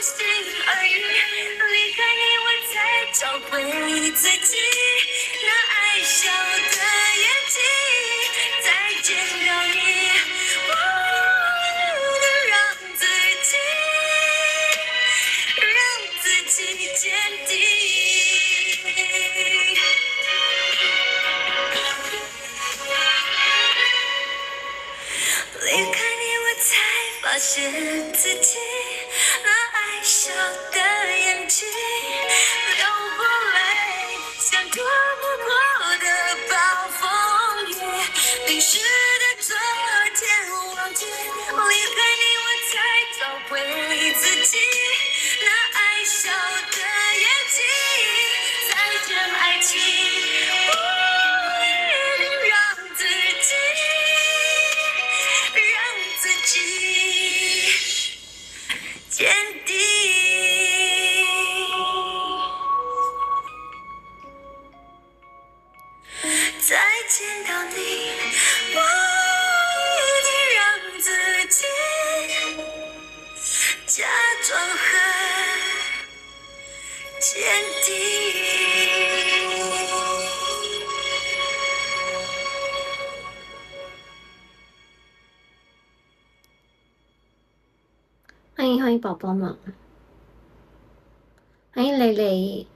心而已。离开你，我才找回自己，那爱笑的眼睛。再见到你，我能让自己坚定。离开你，我才发现自己那爱笑的眼睛，流过泪，像躲不过的暴风雨，淋湿的昨天忘记。离开你，我才找回自己，那爱笑的眼睛。再见爱情，我一定让自己坚定。再见到你，我一定让自己假装很坚定。欢迎宝宝们，欢迎蕾蕾。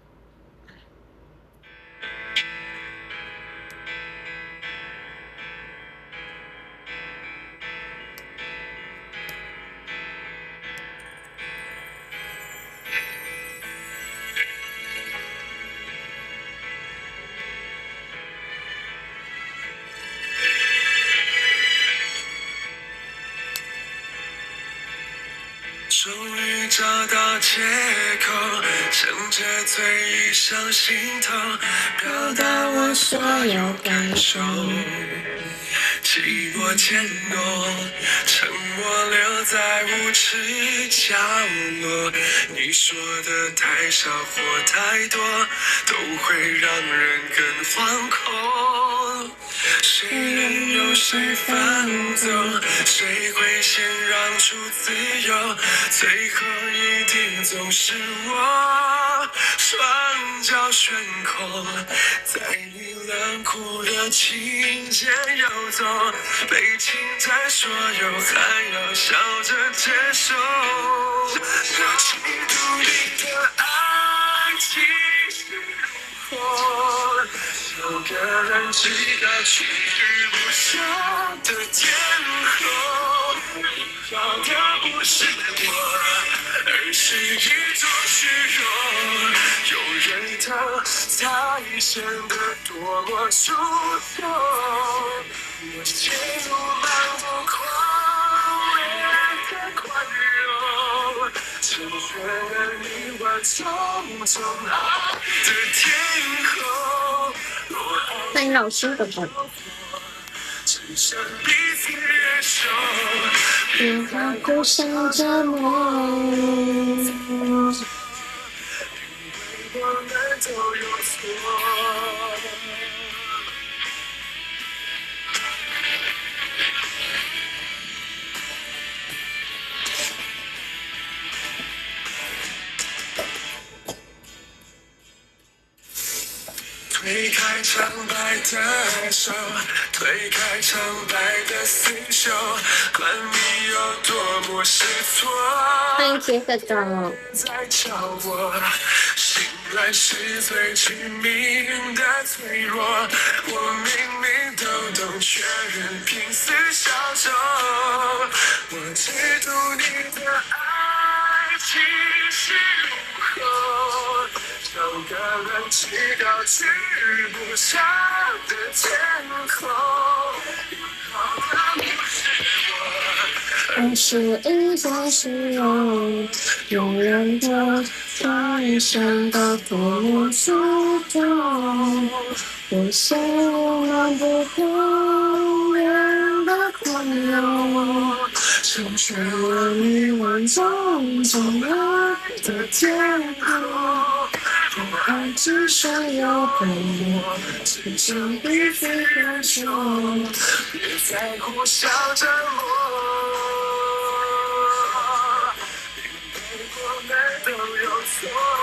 终于找到借口，趁着醉意上心头，表达我所有感受。寂寞渐浓，沉默留在无耻角落。你说的太少或太多，都会让人更惶恐。谁任由谁放纵，谁会先让出自由？最后一定总是我，双脚悬空，在你冷酷的情间游走，被侵占所有，还要笑着接受。那嫉妒你的爱情是如何？有个人知道去不下的天后，要的不是我，而是一种虚荣。有人他才显得多么出众，我陷入盲目狂热的宽容，成全了你我匆匆爱的天后。欢迎老师宝宝。别还不想着梦，推开苍白的手，推开苍白的厮守，管你有多么失措。欢迎杰哥哥。在叫我，心软是最致命的脆弱。我明明都懂，却仍拼死效忠。我嫉妒你的爱情是如何？有个人知道去不下的天后，爱是一种虚荣，有人的幻想到多么出众，我陷入漫不经心的宽容，成全了你我种种爱的天后。我爱只想要陪我，只想彼此感受，别再互相折磨。所